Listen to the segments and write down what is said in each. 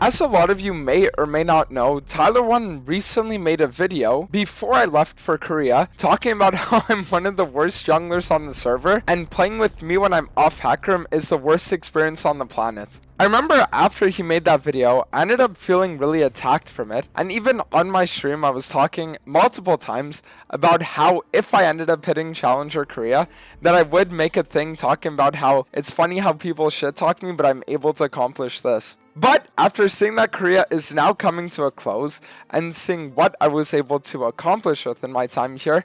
As a lot of you may or may not know, Tyler1 recently made a video before I left for Korea talking about how I'm one of the worst junglers on the server and playing with me when I'm off hack room is the worst experience on the planet. I remember after he made that video, I ended up feeling really attacked from it, and even on my stream I was talking multiple times about how if I ended up hitting Challenger Korea, that I would make a thing talking about how it's funny how people shit talk me, but I'm able to accomplish this. But after seeing that Korea is now coming to a close and seeing what I was able to accomplish within my time here,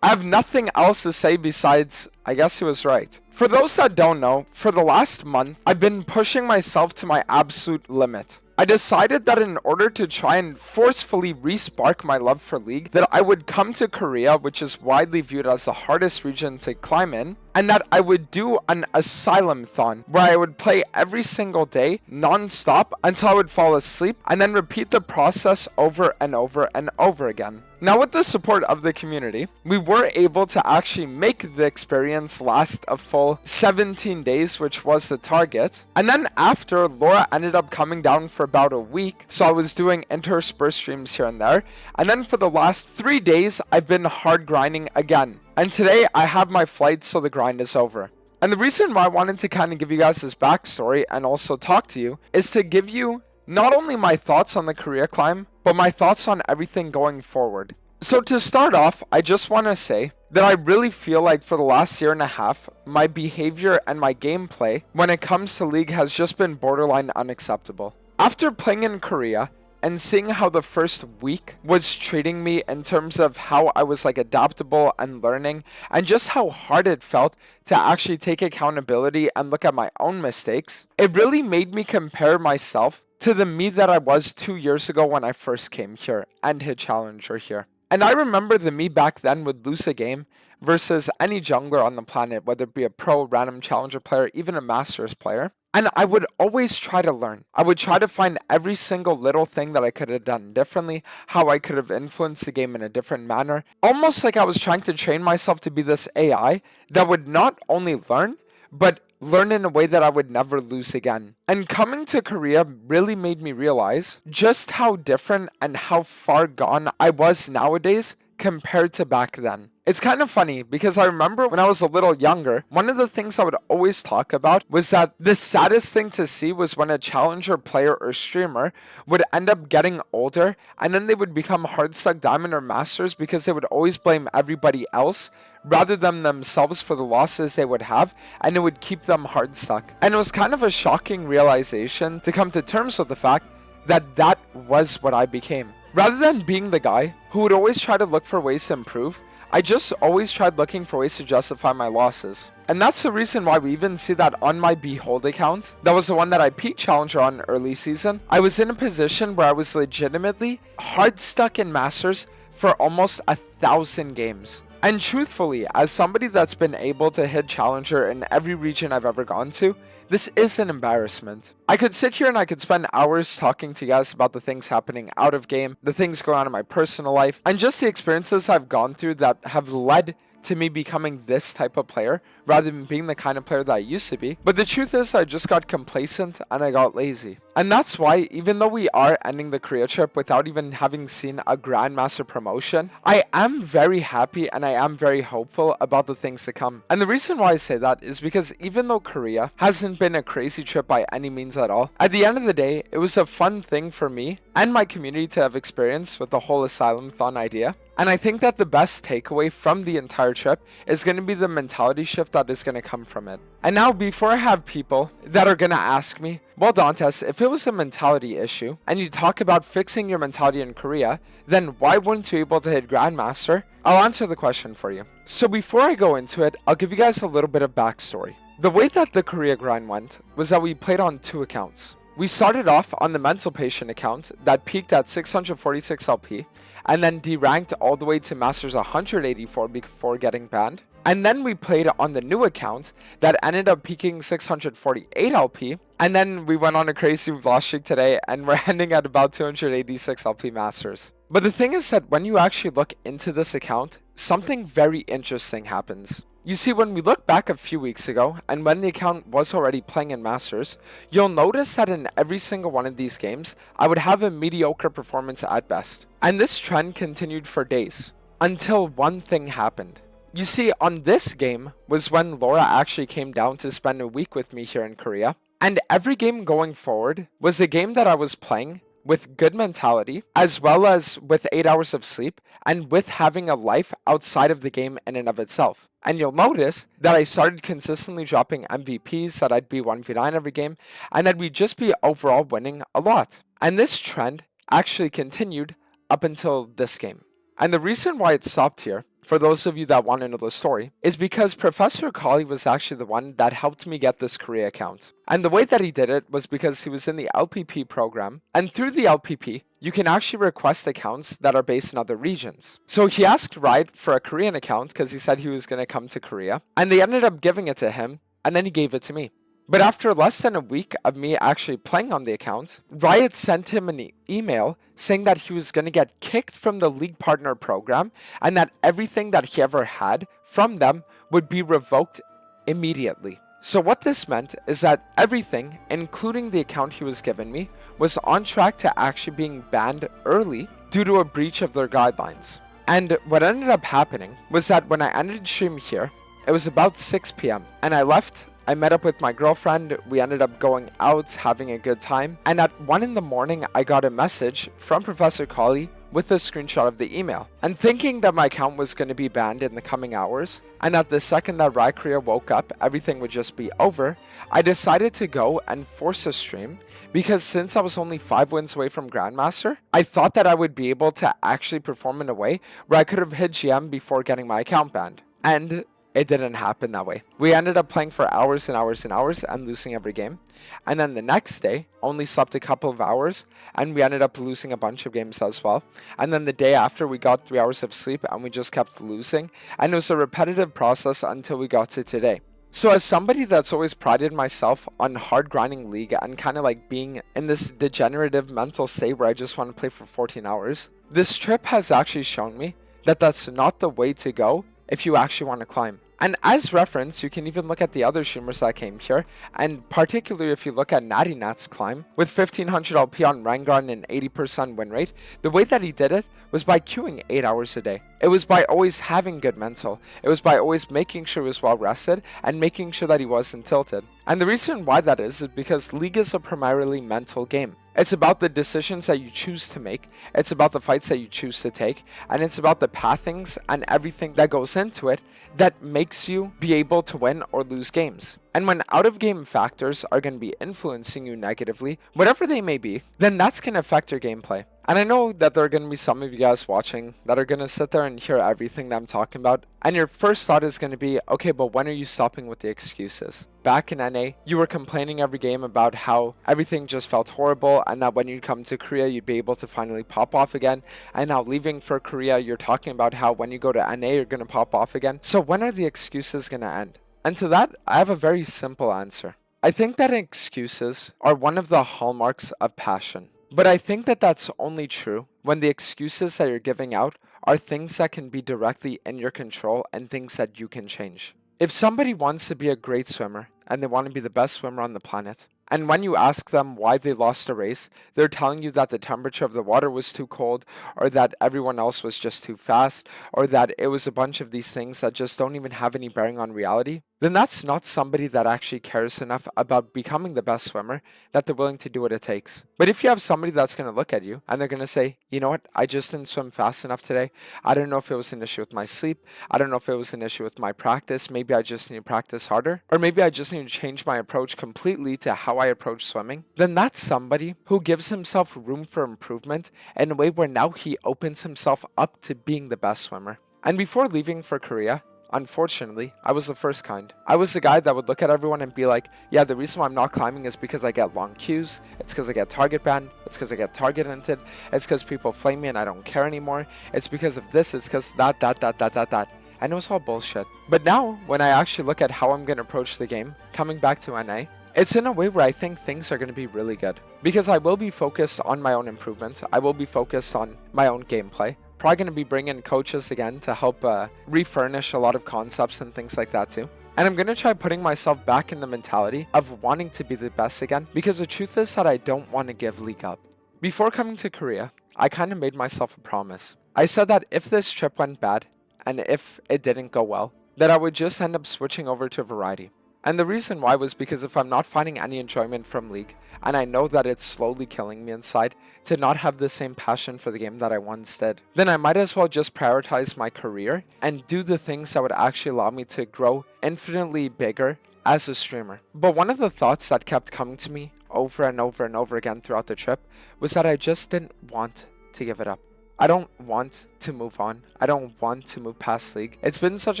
I have nothing else to say besides, I guess he was right. For those that don't know, for the last month, I've been pushing myself to my absolute limit. I decided that in order to try and forcefully re-spark my love for League, that I would come to Korea, which is widely viewed as the hardest region to climb in, and that I would do an asylum-thon, where I would play every single day, non-stop, until I would fall asleep, and then repeat the process over and over and over again. Now, with the support of the community, we were able to actually make the experience last a full 17 days, which was the target. And then after, Laura ended up coming down for about a week, so I was doing interspersed streams here and there. And then for the last 3 days, I've been hard grinding again. And today, I have my flight, so the grind is over. And the reason why I wanted to kind of give you guys this backstory and also talk to you is to give you not only my thoughts on the Korea climb, but my thoughts on everything going forward. So to start off, I just want to say that I really feel like for the last year and a half, my behavior and my gameplay when it comes to League has just been borderline unacceptable. After playing in Korea and seeing how the first week was treating me in terms of how I was like adaptable and learning, and just how hard it felt to actually take accountability and look at my own mistakes, it really made me compare myself to the me that I was 2 years ago when I first came here and hit Challenger here. And I remember the me back then would lose a game versus any jungler on the planet, whether it be a pro, random Challenger player, even a Masters player. And I would always try to learn. I would try to find every single little thing that I could have done differently, how I could have influenced the game in a different manner. Almost like I was trying to train myself to be this AI that would not only learn, but learn in a way that I would never lose again. And coming to Korea really made me realize just how different and how far gone I was nowadays compared to back then. It's kind of funny because I remember when I was a little younger, one of the things I would always talk about was that the saddest thing to see was when a Challenger player or streamer would end up getting older and then they would become hard stuck Diamond or Masters because they would always blame everybody else rather than themselves for the losses they would have, and it would keep them hard stuck. And it was kind of a shocking realization to come to terms with the fact that that was what I became. Rather than being the guy who would always try to look for ways to improve, I just always tried looking for ways to justify my losses. And that's the reason why we even see that on my Behold account, that was the one that I peaked Challenger on early season, I was in a position where I was legitimately hard stuck in Masters for almost 1,000 games. And truthfully, as somebody that's been able to hit Challenger in every region I've ever gone to, this is an embarrassment. I could sit here and I could spend hours talking to you guys about the things happening out of game, the things going on in my personal life, and just the experiences I've gone through that have led to me becoming this type of player rather than being the kind of player that I used to be. But the truth is I just got complacent and I got lazy. And that's why, even though we are ending the Korea trip without even having seen a Grandmaster promotion, I am very happy and I am very hopeful about the things to come. And the reason why I say that is because even though Korea hasn't been a crazy trip by any means at all, at the end of the day, it was a fun thing for me and my community to have experienced with the whole Asylum-thon idea. And I think that the best takeaway from the entire trip is going to be the mentality shift that is going to come from it. And now, before I have people that are going to ask me, well, Dantes, if it was a mentality issue and you talk about fixing your mentality in Korea, then why weren't you able to hit Grandmaster? I'll answer the question for you. So before I go into it, I'll give you guys a little bit of backstory. The way that the Korea grind went was that we played on 2 accounts. We started off on the Mental Patient account that peaked at 646 LP and then deranked all the way to Masters 184 before getting banned. And then we played on the new account that ended up peaking 648 LP, and then we went on a crazy loss streak today and we're ending at about 286 LP Masters. But the thing is that when you actually look into this account, something very interesting happens. You see, when we look back a few weeks ago, and when the account was already playing in Masters, you'll notice that in every single one of these games, I would have a mediocre performance at best. And this trend continued for days, until one thing happened. You see, on this game was when Laura actually came down to spend a week with me here in Korea, and every game going forward was a game that I was playing with good mentality, as well as with 8 hours of sleep, and with having a life outside of the game in and of itself. And you'll notice that I started consistently dropping MVPs, that I'd be 1v9 every game, and that we'd just be overall winning a lot. And this trend actually continued up until this game. And the reason why it stopped here, for those of you that want to know the story, is because Professor Kali was actually the one that helped me get this Korea account. And the way that he did it was because he was in the LPP program, and through the LPP, you can actually request accounts that are based in other regions. So he asked Riot for a Korean account because he said he was going to come to Korea, and they ended up giving it to him, and then he gave it to me. But after less than a week of me actually playing on the account, Riot sent him an email saying that he was going to get kicked from the League Partner program and that everything that he ever had from them would be revoked immediately. So what this meant is that everything, including the account he was giving me, was on track to actually being banned early due to a breach of their guidelines. And what ended up happening was that when I ended stream here, it was about 6 p.m. and I left. I met up with my girlfriend, we ended up going out, having a good time, and at 1 in the morning I got a message from Professor Kali with a screenshot of the email. And thinking that my account was going to be banned in the coming hours, and that the second that Riot Korea woke up, everything would just be over, I decided to go and force a stream, because since I was only 5 wins away from Grandmaster, I thought that I would be able to actually perform in a way where I could have hit GM before getting my account banned. And it didn't happen that way. We ended up playing for hours and hours and hours and losing every game. And then the next day, only slept a couple of hours, and we ended up losing a bunch of games as well. And then the day after, we got 3 hours of sleep and we just kept losing. And it was a repetitive process until we got to today. So as somebody that's always prided myself on hard grinding League and kind of like being in this degenerative mental state where I just want to play for 14 hours, this trip has actually shown me that that's not the way to go if you actually want to climb. And as reference, you can even look at the other streamers that came here, and particularly if you look at Natty Nat's climb, with 1500 LP on Rengar and an 80% win rate, the way that he did it was by queuing 8 hours a day. It was by always having good mental. It was by always making sure he was well rested and making sure that he wasn't tilted. And the reason why that is because League is a primarily mental game. It's about the decisions that you choose to make, it's about the fights that you choose to take, and it's about the pathings and everything that goes into it that makes you be able to win or lose games. And when out-of-game factors are going to be influencing you negatively, whatever they may be, then that's going to affect your gameplay. And I know that there are going to be some of you guys watching that are going to sit there and hear everything that I'm talking about, and your first thought is going to be, okay, but when are you stopping with the excuses? Back in NA, you were complaining every game about how everything just felt horrible, and that when you'd come to Korea, you'd be able to finally pop off again. And now leaving for Korea, you're talking about how when you go to NA, you're going to pop off again. So when are the excuses going to end? And to that, I have a very simple answer. I think that excuses are one of the hallmarks of passion. But I think that that's only true when the excuses that you're giving out are things that can be directly in your control and things that you can change. If somebody wants to be a great swimmer and they want to be the best swimmer on the planet, and when you ask them why they lost a race, they're telling you that the temperature of the water was too cold, or that everyone else was just too fast, or that it was a bunch of these things that just don't even have any bearing on reality, then that's not somebody that actually cares enough about becoming the best swimmer that they're willing to do what it takes. But if you have somebody that's going to look at you and they're going to say, you know what, I just didn't swim fast enough today. I don't know if it was an issue with my sleep. I don't know if it was an issue with my practice. Maybe I just need to practice harder. Or maybe I just need to change my approach completely to how I approach swimming. Then that's somebody who gives himself room for improvement in a way where now he opens himself up to being the best swimmer. And before leaving for Korea, unfortunately, I was the first kind. I was the guy that would look at everyone and be like, yeah, the reason why I'm not climbing is because I get long queues, it's because I get target banned, it's because I get target hunted, it's because people flame me and I don't care anymore, it's because of this, it's because that. And it was all bullshit. But now, when I actually look at how I'm going to approach the game, coming back to NA, it's in a way where I think things are going to be really good. Because I will be focused on my own improvement, I will be focused on my own gameplay, Probably going to be bringing coaches again to help refurnish a lot of concepts and things like that too. And I'm going to try putting myself back in the mentality of wanting to be the best again, because the truth is that I don't want to give League up. Before coming to Korea, I kind of made myself a promise. I said that if this trip went bad, and if it didn't go well, that I would just end up switching over to variety. And the reason why was because if I'm not finding any enjoyment from League, and I know that it's slowly killing me inside to not have the same passion for the game that I once did, then I might as well just prioritize my career and do the things that would actually allow me to grow infinitely bigger as a streamer. But one of the thoughts that kept coming to me over and over and over again throughout the trip was that I just didn't want to give it up. I don't want to move on. I don't want to move past League. It's been such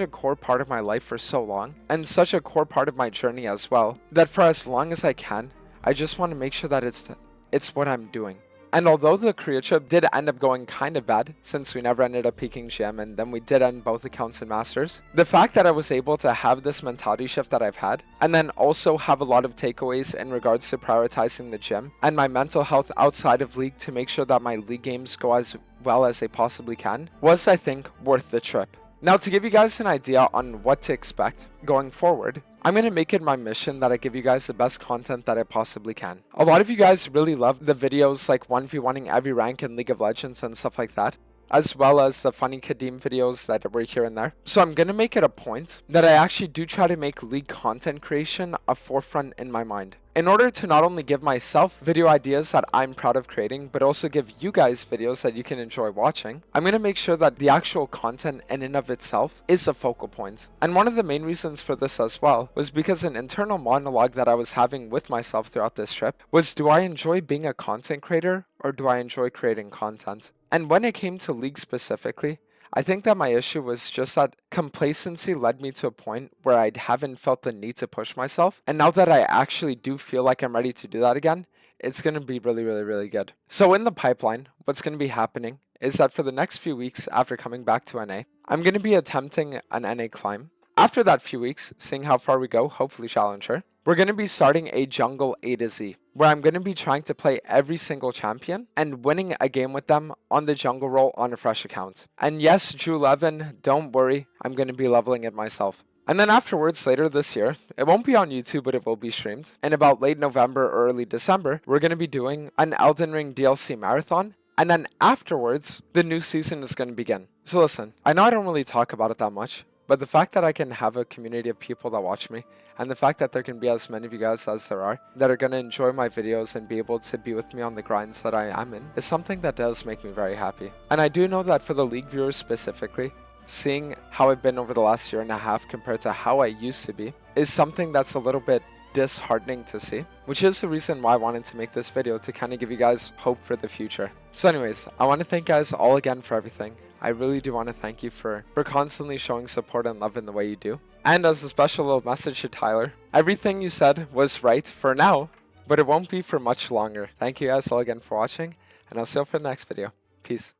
a core part of my life for so long, and such a core part of my journey as well, that for as long as I can, I just want to make sure that it's what I'm doing. And although the Korea trip did end up going kind of bad, since we never ended up peaking GM and then we did end both accounts in Masters, the fact that I was able to have this mentality shift that I've had, and then also have a lot of takeaways in regards to prioritizing the gym and my mental health outside of League to make sure that my League games go as well as they possibly can, was, I think, worth the trip. Now, to give you guys an idea on what to expect going forward, I'm going to make it my mission that I give you guys the best content that I possibly can. A lot of you guys really love the videos like 1v1ing every rank in League of Legends and stuff like that, as well as the funny Kadim videos that were here and there. So I'm going to make it a point that I actually do try to make League content creation a forefront in my mind, in order to not only give myself video ideas that I'm proud of creating, but also give you guys videos that you can enjoy watching. I'm going to make sure that the actual content in and of itself is a focal point. And one of the main reasons for this as well was because an internal monologue that I was having with myself throughout this trip was, do I enjoy being a content creator or do I enjoy creating content? And when it came to League specifically, I think that my issue was just that complacency led me to a point where I haven't felt the need to push myself. And now that I actually do feel like I'm ready to do that again, it's going to be really, really, really good. So in the pipeline, what's going to be happening is that for the next few weeks after coming back to NA, I'm going to be attempting an NA climb. After that few weeks, seeing how far we go, hopefully Challenger, we're going to be starting a jungle A to Z, where I'm going to be trying to play every single champion and winning a game with them on the jungle role on a fresh account. And yes, Drew 11, don't worry, I'm going to be leveling it myself. And then afterwards, later this year, it won't be on YouTube, but it will be streamed. In about late November or early December, we're going to be doing an Elden Ring DLC marathon. And then afterwards, the new season is going to begin. So listen, I know I don't really talk about it that much, but the fact that I can have a community of people that watch me, and the fact that there can be as many of you guys as there are, that are going to enjoy my videos and be able to be with me on the grinds that I am in, is something that does make me very happy. And I do know that for the League viewers specifically, seeing how I've been over the last year and a half compared to how I used to be, is something that's a little bit disheartening to see, which is the reason why I wanted to make this video, to kind of give you guys hope for the future. So anyways, I want to thank you guys all again for everything. I really do want to thank you for constantly showing support and love in the way you do. And as a special little message to Tyler, everything you said was right for now, but it won't be for much longer. Thank you guys all again for watching, and I'll see you for the next video. Peace.